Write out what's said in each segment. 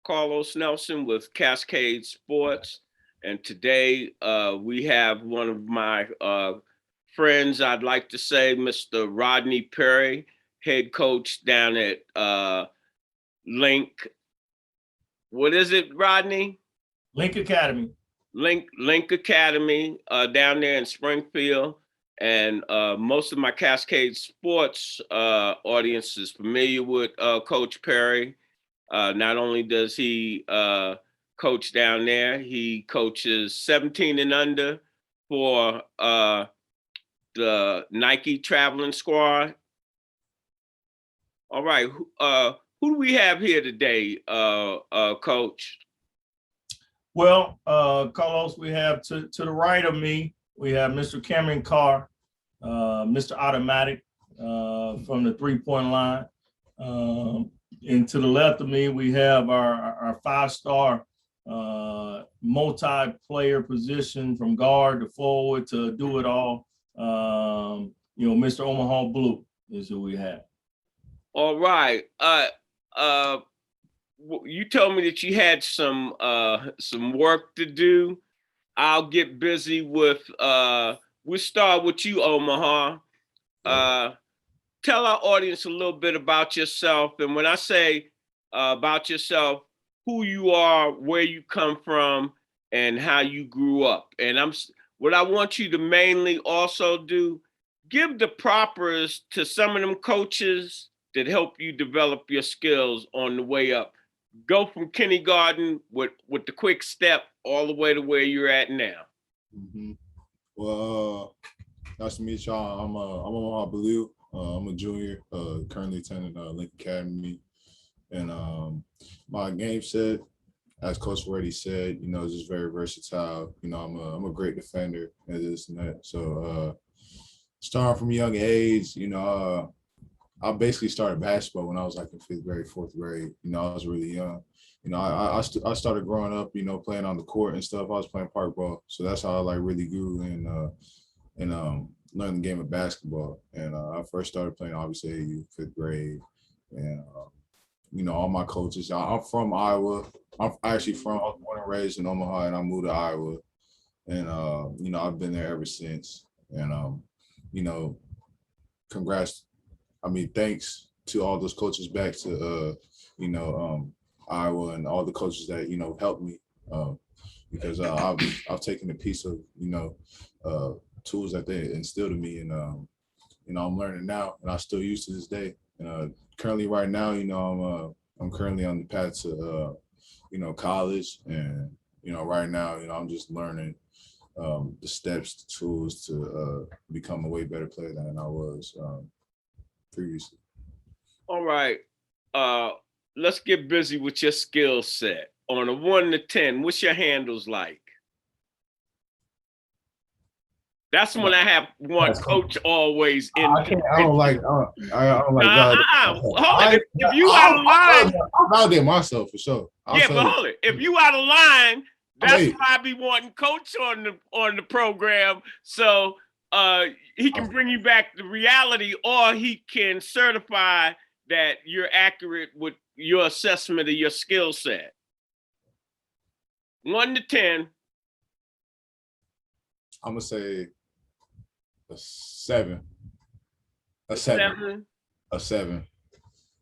Carlos Nelson with Cascade Sports. And today we have one of my friends, I'd like to say, Mr. Rodney Perry, head coach down at Link. What is it, Rodney? Link Academy. Link Academy down there in Springfield. And most of my Cascade Sports audience is familiar with Coach Perry. Not only does he coach down there, he coaches 17 and under for the Nike traveling squad. All right, who do we have here today, Coach? Well, Carlos, we have to the right of me, we have Mr. Cameron Carr, Mr. Automatic from the three-point line. And to the left of me, we have our five-star multi-player position from guard to forward to do it all. Mr. Omaha Biliew is who we have. All right. You told me that you had some work to do. I'll get busy with. We'll start with you, Omaha. Tell our audience a little bit about yourself, and when I say about yourself, who you are, where you come from, and how you grew up. And what I want you to mainly also do, give the propers to some of them coaches that help you develop your skills on the way up. Go from kindergarten with the quick step all the way to where you're at now. Mm-hmm. Well, nice to meet y'all. I'm Omaha Biliew. I'm a junior, currently attending Link Academy. And my game set, as Coach already said, is just very versatile. I'm a great defender and this and that. So starting from a young age, I basically started basketball when I was like in 5th grade, 4th grade. I was really young. I started growing up, playing on the court and stuff. I was playing park ball. So that's how I like really grew and learned the game of basketball. And I first started playing obviously AAU, 5th grade. And, all my coaches, I'm from Iowa. I'm actually I was born and raised in Omaha, and I moved to Iowa. And, I've been there ever since. And, thanks to all those coaches back to, Iowa and all the coaches that, helped me because I've taken a piece of, tools that they instilled in me. And, I'm learning now and I still use to this day. Currently right now, I'm currently on the path to, college. And, right now, I'm just learning the steps, the tools to become a way better player than I was previously. All right. Let's get busy with your skill set. On a 1 to 10, what's your handles like? That's when I have one coach always in. I don't like. Hold it. If you out of line, I'll validate myself for sure. But hold it. If you out of line, that's why I be wanting coach on the program, so he can bring you back to reality, or he can certify that you're accurate with your assessment of your skill set. 1 to 10. I'm gonna say a 7. A 7.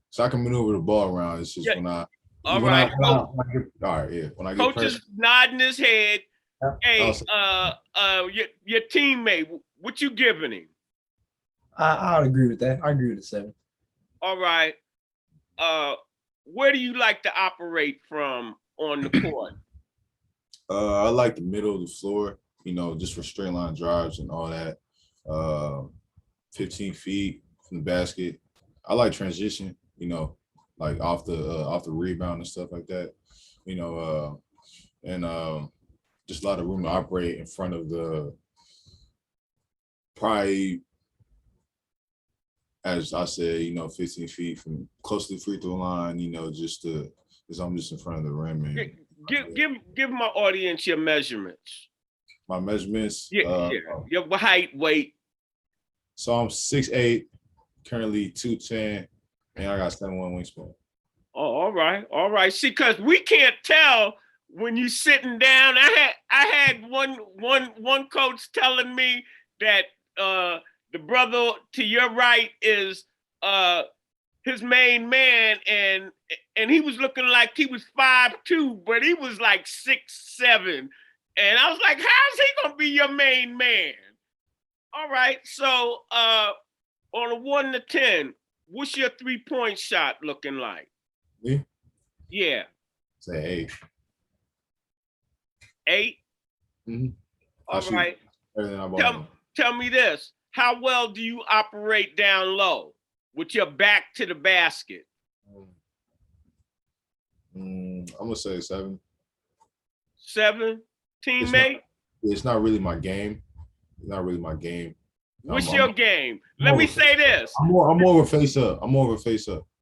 So I can maneuver the ball around. It's just when I. All right. When I get Coach is nodding his head. Hey, your teammate, what you giving him? I would agree with that. I agree with the 7. All right. Where do you like to operate from on the court? I like the middle of the floor, just for straight line drives and all that. 15 feet from the basket. I like transition, like off the rebound and stuff like that, and just a lot of room to operate in front of the probably, as I said, 15 feet from close to the free throw line, because I'm just in front of the rim. And, give my audience your measurements. My measurements? Your height, weight. So I'm 6'8", currently 210, and I got 7'1" wingspan. Oh, all right, all right. See, because we can't tell when you sitting down. I had one coach telling me that the brother to your right is his main man, and he was looking like he was 5'2", but he was like 6'7", and I was like, how's he gonna be your main man? All right, so on a 1 to 10, what's your 3-point shot looking like? Me? Yeah. Say 8. 8? Mm-hmm. All right. Tell Tell me this. How well do you operate down low with your back to the basket? I'm gonna say 7. 7? Teammate? It's not really my game. It's not really my game. What's your game? Let me say this. I'm more of a face up.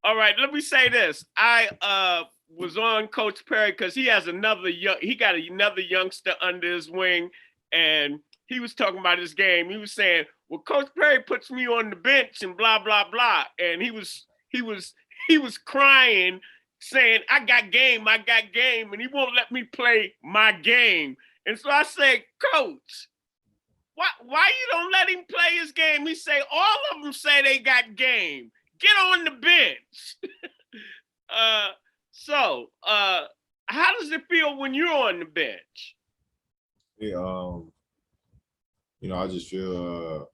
All right, let me say this. I was on Coach Perry because he got another youngster under his wing, and he was talking about his game. He was saying, well, Coach Perry puts me on the bench and blah, blah, blah. And he was crying, saying, I got game, and he won't let me play my game. And so I said, Coach, why you don't let him play his game? He say, all of them say they got game. Get on the bench. So how does it feel when you're on the bench? Yeah, I just feel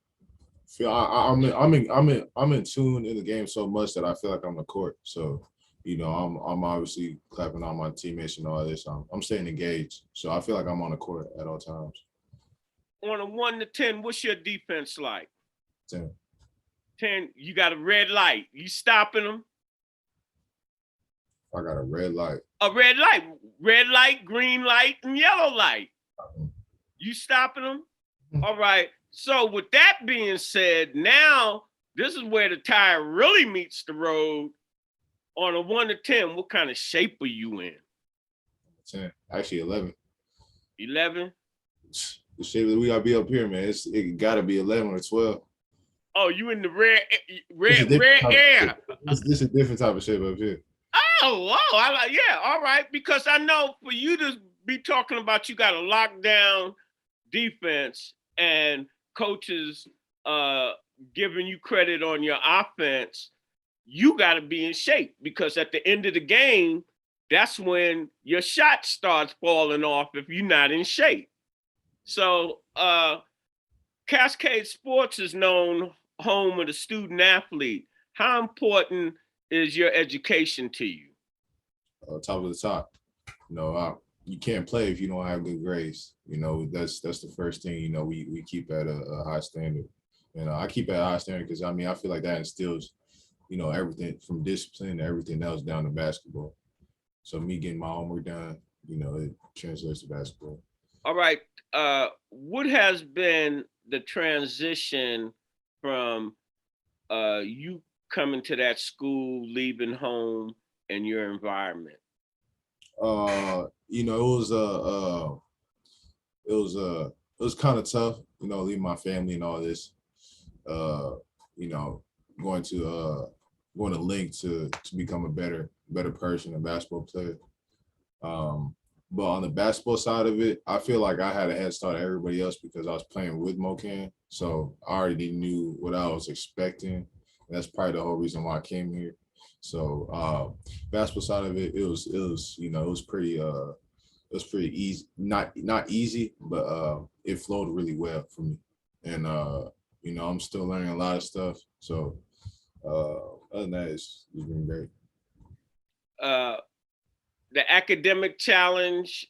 I'm in tune in the game so much that I feel like I'm the court. So, I'm obviously clapping on my teammates and all this. I'm staying engaged. So I feel like I'm on the court at all times. On a 1 to 10, what's your defense like? 10. 10, you got a red light. You stopping them? I got a red light. A red light, green light, and yellow light. You stopping them? All right. So with that being said, now this is where the tire really meets the road. On a 1 to 10, what kind of shape are you in? 10. Actually 11. 11? The shape that we gotta be up here, man. It gotta be 11 or 12. Oh, you in the red air. This is a different type of shape up here. Oh, I like, yeah, all right. Because I know for you to be talking about you got a lockdown defense and coaches giving you credit on your offense, you got to be in shape, because at the end of the game, that's when your shot starts falling off if you're not in shape. So Cascade Sports is known home of the student athlete. How important is your education to you? Top of the top. You can't play if you don't have good grades. That's the first thing. We keep at a high standard. I keep at a high standard because I feel like that instills, everything from discipline to everything else down to basketball. So me getting my homework done, it translates to basketball. All right. What has been the transition from you coming to that school, leaving home, and your environment? It was kind of tough, leaving my family and all this. Going to Link to become a better person, a basketball player. But on the basketball side of it, I feel like I had a head start on everybody else because I was playing with MoCan. So I already knew what I was expecting. And that's probably the whole reason why I came here. So basketball side of it, it was pretty easy. Not easy, but it flowed really well for me. And I'm still learning a lot of stuff. So other than that, it's been great. The academic challenge,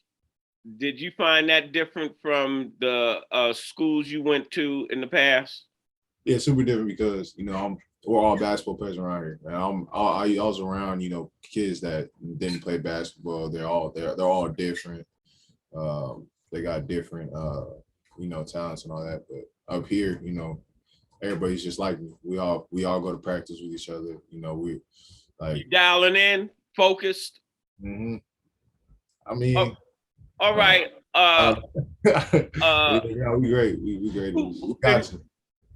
did you find that different from the schools you went to in the past? Yeah, super different because we're all basketball players around here, and I was around kids that didn't play basketball. They're all different. They got different talents and all that. But up here, everybody's just like me. We all go to practice with each other. We like you dialing in, focused. Mm-hmm. All right. Yeah, we great. We great. We got you.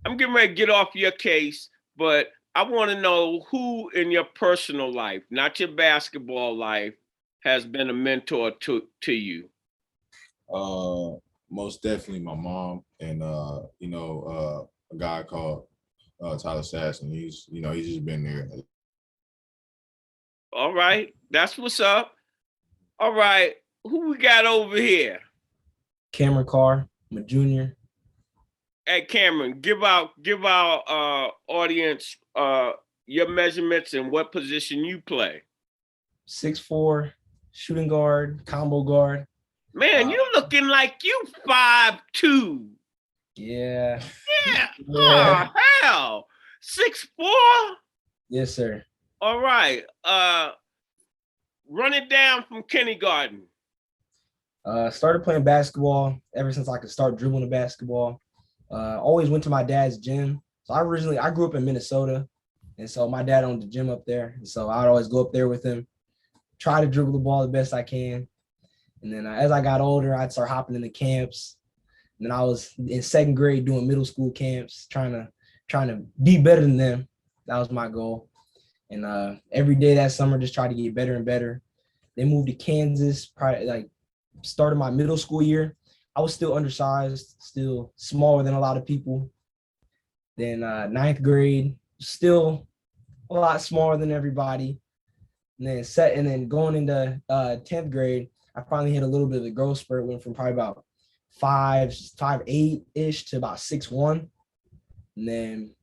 I'm getting ready to get off your case, but I want to know who in your personal life, not your basketball life, has been a mentor to you. Most definitely my mom and a guy called Tyler Sasson. He's just been there. All right, that's what's up. All right, who we got over here? Cameron Carr, I'm a junior. Hey, Cameron, give our audience your measurements and what position you play. 6'4", shooting guard, combo guard. Man, you looking like you 5'2". Yeah. Yeah. Yeah. Oh, hell. 6'4"? Yes, sir. All right. Run it down from kindergarten. Started playing basketball ever since I could start dribbling the basketball. Always went to my dad's gym. So I grew up in Minnesota, and so my dad owned the gym up there. And so I'd always go up there with him, try to dribble the ball the best I can. And then as I got older, I'd start hopping into camps. And then I was in second grade doing middle school camps, trying to be better than them. That was my goal. And every day that summer, just tried to get better and better. They moved to Kansas, probably like started my middle school year. I was still undersized, still smaller than a lot of people. Then ninth grade, still a lot smaller than everybody. And then going into 10th grade, I finally hit a little bit of the growth spurt, went from probably about 5'8" to about 6'1". And then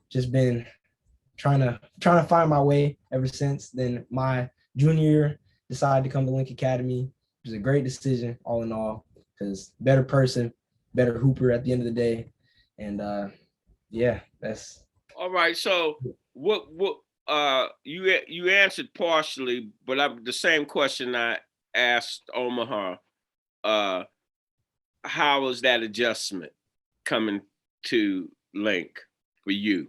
just been trying to find my way ever since. Then my junior year, decided to come to Link Academy. It was a great decision all in all, because better person, better hooper at the end of the day. And yeah, that's All right. So what you answered partially, but the same question I asked Omaha. How was that adjustment coming to Link for you?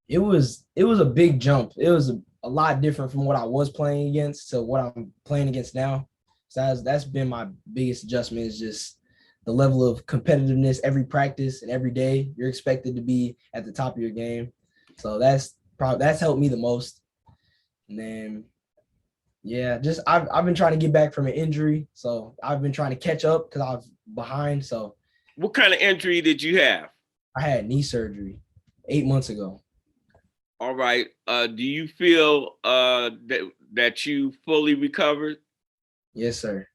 it was a big jump. It was a lot different from what I was playing against to what I'm playing against now. So that's been my biggest adjustment, is just the level of competitiveness every practice and every day. You're expected to be at the top of your game. So that's helped me the most. And then, yeah, just I've been trying to get back from an injury. So I've been trying to catch up because I was behind. So what kind of injury did you have? I had knee surgery 8 months ago. All right. Do you feel that you fully recovered? Yes, sir.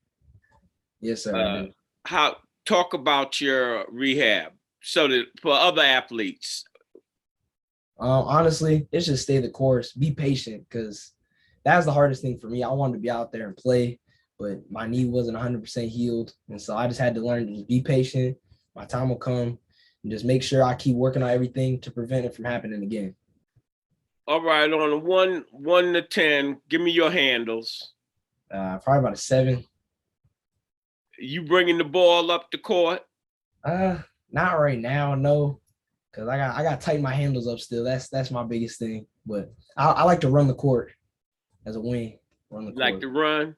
Yes, sir. How talk about your rehab so that for other athletes? Honestly, it's just stay the course, be patient, because that's the hardest thing for me. I wanted to be out there and play, but my knee wasn't 100% healed. And so I just had to learn to just be patient. My time will come, and just make sure I keep working on everything to prevent it from happening again. All right, on a 1 to 10, give me your handles. Probably about a 7. You bringing the ball up the court? Not right now, no, because I got to tighten my handles up still. That's my biggest thing. But I like to run the court as a wing. Run the court. Like to run?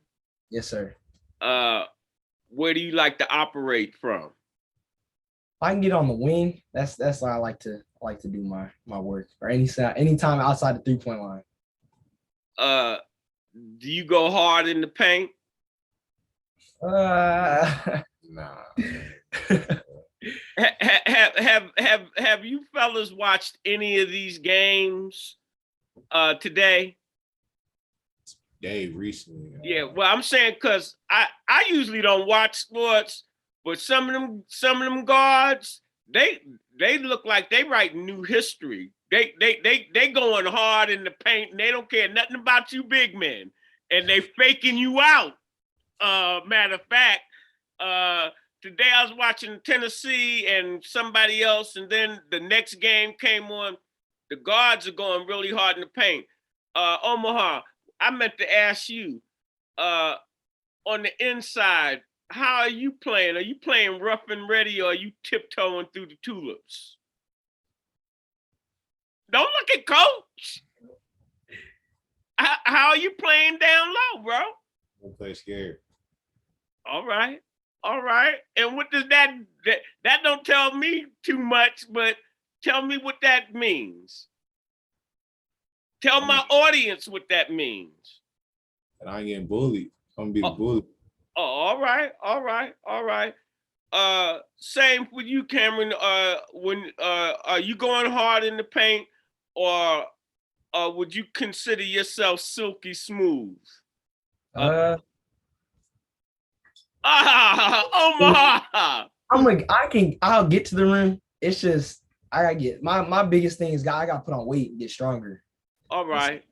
Yes, sir. Where do you like to operate from? If I can get on the wing, that's what I like to do my work, or anytime outside the 3-point line. Do you go hard in the paint? Nah. Have you fellas watched any of these games today? Recently. Yeah, well, I'm saying because I usually don't watch sports, but some of them guards, they look like they writing new history. They going hard in the paint, and they don't care nothing about you big men, and they faking you out. Matter of fact, today I was watching Tennessee and somebody else, and then the next game came on. The guards are going really hard in the paint. Omaha, I meant to ask you, on the inside, how are you playing? Are you playing rough and ready, or are you tiptoeing through the tulips? Don't look at coach. How are you playing down low, bro? Don't play scared. All right. And what does that don't tell me too much, but tell me what that means. Tell my audience what that means. And I ain't getting bullied. I'm gonna be the bully. Oh, all right. Same with you, Cameron. When are you going hard in the paint, or would you consider yourself silky smooth? Omaha. I'll get to the rim. It's just I gotta get my biggest thing is I gotta put on weight and get stronger. All right.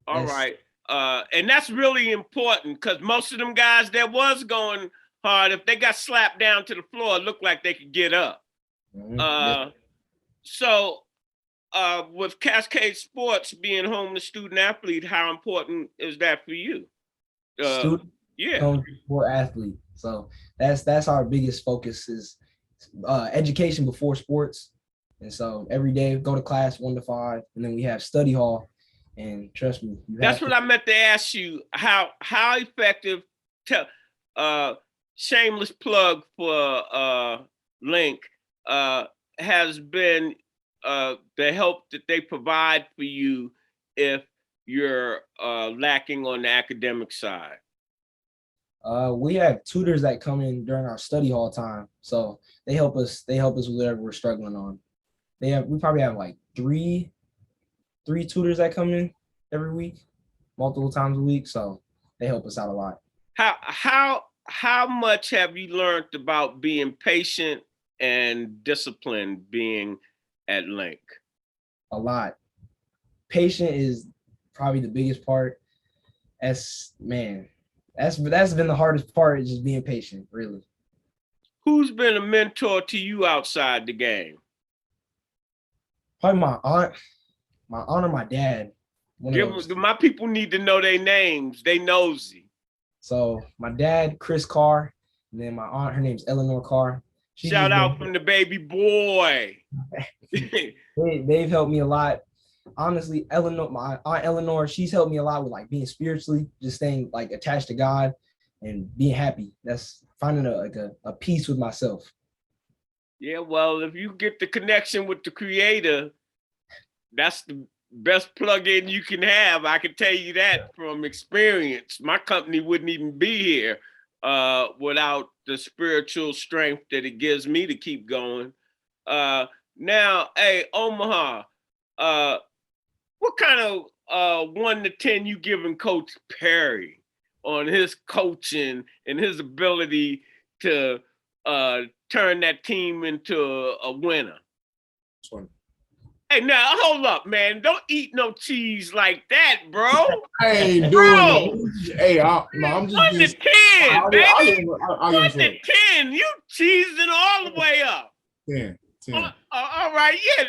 And that's really important because most of them guys that was going hard, if they got slapped down to the floor, it looked like they could get up. So with Cascade Sports being home to student athlete, how important is that for you? Student, for athlete. So that's our biggest focus is education before sports. And so every day go to class 1 to 5, and then we have study hall. And trust me, that's what I meant to ask you. How effective? Shameless plug for Link has been the help that they provide for you if you're lacking on the academic side. We have tutors that come in during our study hall time, so they help us with whatever we're struggling on. We probably have like three tutors that come in every week, multiple times a week, so they help us out a lot. How much have you learned about being patient and disciplined being at Link? A lot. Patient is probably the biggest part. That's been the hardest part, is just being patient, really. Who's been a mentor to you outside the game? Probably my aunt or my dad. My people need to know their names. They nosy. So my dad, Chris Carr, and then my aunt, her name's Eleanor Carr. Shout out from the baby boy. They've helped me a lot. Honestly, my aunt Eleanor, she's helped me a lot with like being spiritually, just staying like attached to God and being happy. That's finding a peace with myself. Yeah, well, if you get the connection with the Creator, that's the best plug-in you can have. I can tell you that from experience. My company wouldn't even be here without the spiritual strength that it gives me to keep going. Now, hey, Omaha, what kind of 1 to 10 you giving Coach Perry on his coaching and his ability to turn that team into a winner? 20. Hey, now hold up, man! Don't eat no cheese like that, bro. I ain't doing it. Hey, I'm just 1 to 10, baby. 1 to 10. You cheesing all the way up. 10. All right, yeah.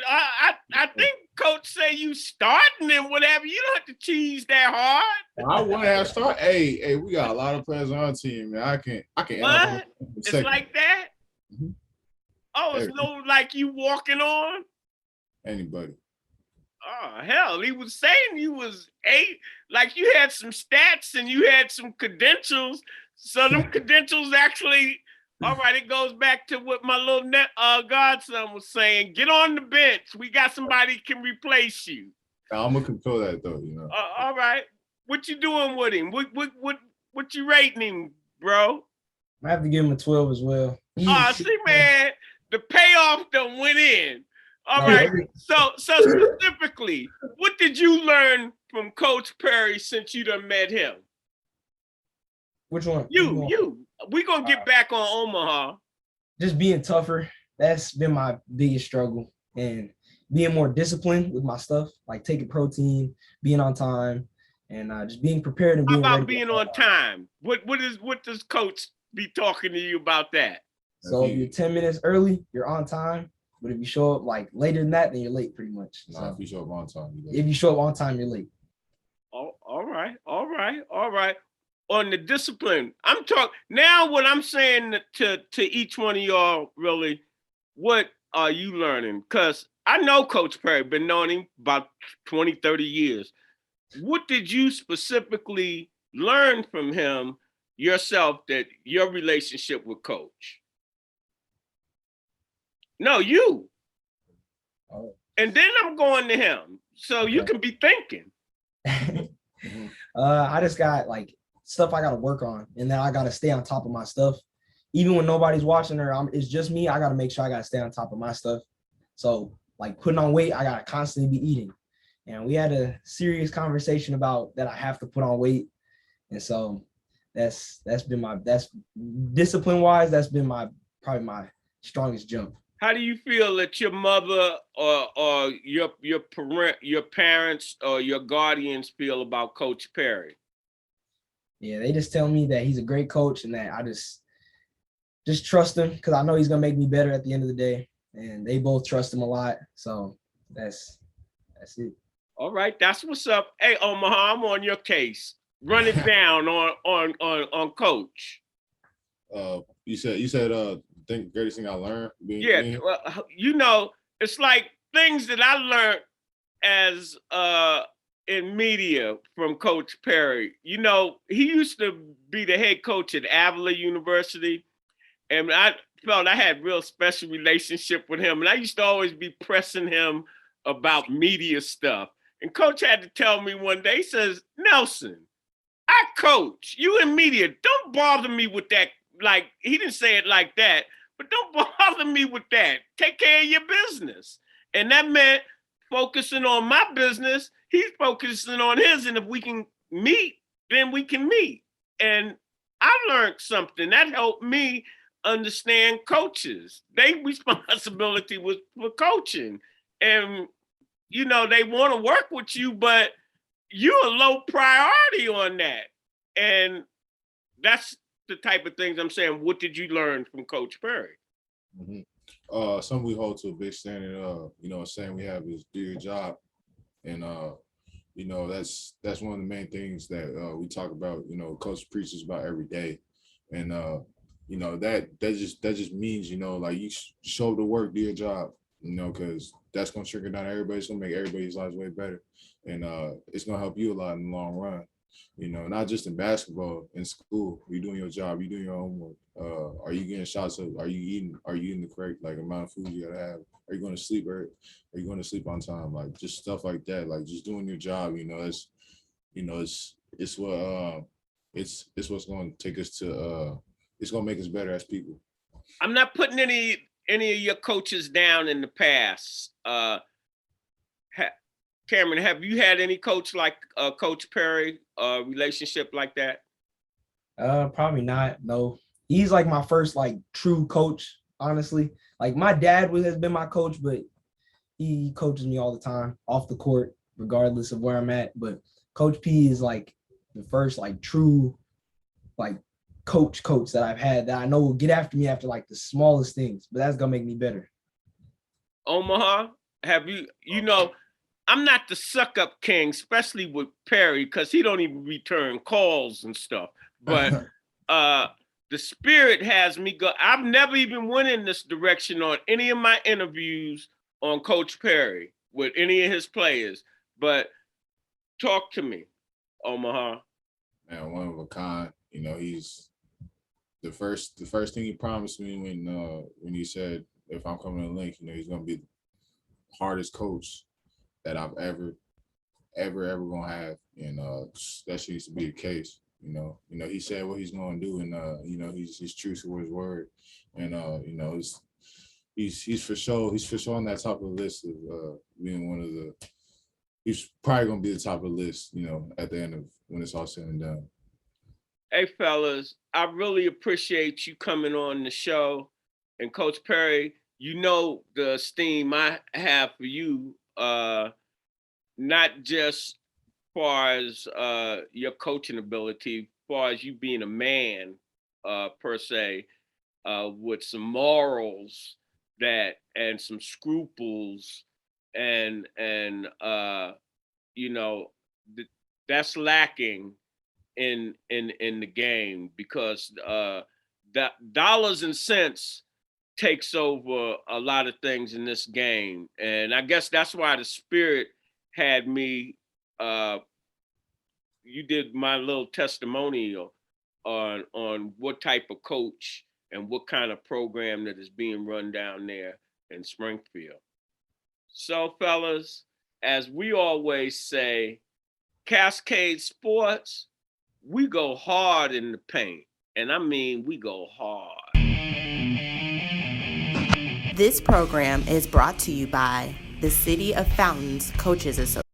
I think Coach say you starting and whatever. You don't have to cheese that hard. I want to have start. Hey, we got a lot of players on our team, man. I can. What? It's like that. Mm-hmm. Oh, it's no like you walking on. Anybody. Oh, hell, he was saying you was 8, like you had some stats and you had some credentials. So them credentials actually, all right, it goes back to what my little godson was saying. Get on the bench. We got somebody can replace you. I'm going to control that though, you know. All right. What you doing with him? What you rating him, bro? I have to give him a 12 as well. See, man, the payoff done went in. All right. So specifically, what did you learn from Coach Perry since you done met him? Which one? You. We're going to get back on Omaha. Just being tougher. That's been my biggest struggle. And being more disciplined with my stuff, like taking protein, being on time, and just being prepared and being How about ready being on time? What does Coach be talking to you about that? So if you're 10 minutes early, you're on time. But if you show up like later than that, then you're late pretty much. Nah, if you show up on time, you're late. If you show up on time, you're late. Oh, all right. On the discipline, I'm talking now. What I'm saying to each one of y'all, really, what are you learning? Because I know Coach Perry, been knowing him about 20, 30 years. What did you specifically learn from him yourself that your relationship with Coach? No, you. Oh. And then I'm going to him. So you can be thinking. I just got like stuff I got to work on, and then I got to stay on top of my stuff. Even when nobody's watching it's just me. I got to make sure I got to stay on top of my stuff. So like putting on weight, I got to constantly be eating. And we had a serious conversation about that I have to put on weight. And so that's discipline wise, that's been probably my strongest jump. How do you feel that your mother or your parents or your guardians feel about Coach Perry? Yeah, they just tell me that he's a great coach and that I just trust him because I know he's gonna make me better at the end of the day. And they both trust him a lot. So that's it. Oh. All right, that's what's up. Hey, Omaha, I'm on your case. Run it down on Coach. You said think greatest thing I learned being well, you know, it's like things that I learned as in media from Coach Perry. You know, he used to be the head coach at Avila University, and I felt I had real special relationship with him, and I used to always be pressing him about media stuff. And Coach had to tell me one day, he says, Nelson, I coach, you in media, don't bother me with that. Like, he didn't say it like that, but don't bother me with that. Take care of your business. And that meant focusing on my business. He's focusing on his. And if we can meet, then we can meet. And I learned something that helped me understand coaches. Their responsibility was for coaching. And, you know, they want to work with you, but you're a low priority on that. And that's the type of things I'm saying. What did you learn from Coach Perry? Mm-hmm. Something we hold to a big standard of, you know, saying we have is do your job. And, you know, that's one of the main things that we talk about, you know, Coach preaches about every day. And, you know, that just means, you know, like you show up to work, do your job, you know, because that's going to trickle down everybody. It's going to make everybody's lives way better. And it's going to help you a lot in the long run. You know, not just in basketball, in school, you're doing your job, you're doing your homework. Are you getting shots up? Are you eating the correct like amount of food you gotta have? Are you going to sleep early? Are you going to sleep on time? Like just stuff like that. Like just doing your job, you know, it's what's going to take us to it's going to make us better as people. I'm not putting any of your coaches down in the past. Cameron, have you had any coach like Coach Perry, relationship like that? Probably not. No, he's like my first like true coach. Honestly, like my dad has been my coach, but he coaches me all the time off the court, regardless of where I'm at. But Coach P is like the first like true like coach that I've had that I know will get after me after like the smallest things, but that's gonna make me better. Omaha, have you know, I'm not the suck up king, especially with Perry, because he don't even return calls and stuff. But the spirit has me go. I've never even went in this direction on any of my interviews on Coach Perry with any of his players. But talk to me, Omaha. Man, one of a kind. You know, he's the first thing he promised me when he said if I'm coming to Link, you know, he's gonna be the hardest coach that I've ever gonna have, and that seems to be the case. You know, he said what he's gonna do, and you know, he's true to his word, and you know, he's for sure on that top of the list of being one of the. He's probably gonna be the top of the list, you know, at the end of when it's all said and done. Hey fellas, I really appreciate you coming on the show, and Coach Perry, you know the esteem I have for you. Not just far as your coaching ability, far as you being a man per se, with some morals and some scruples and you know, that's lacking in the game because that dollars and cents takes over a lot of things in this game, and I guess that's why the spirit had me. You did my little testimonial on what type of coach and what kind of program that is being run down there in Springfield. So, fellas, as we always say, Cascade Sports, we go hard in the paint. And I mean, we go hard. This program is brought to you by the City of Fountains Coaches Association.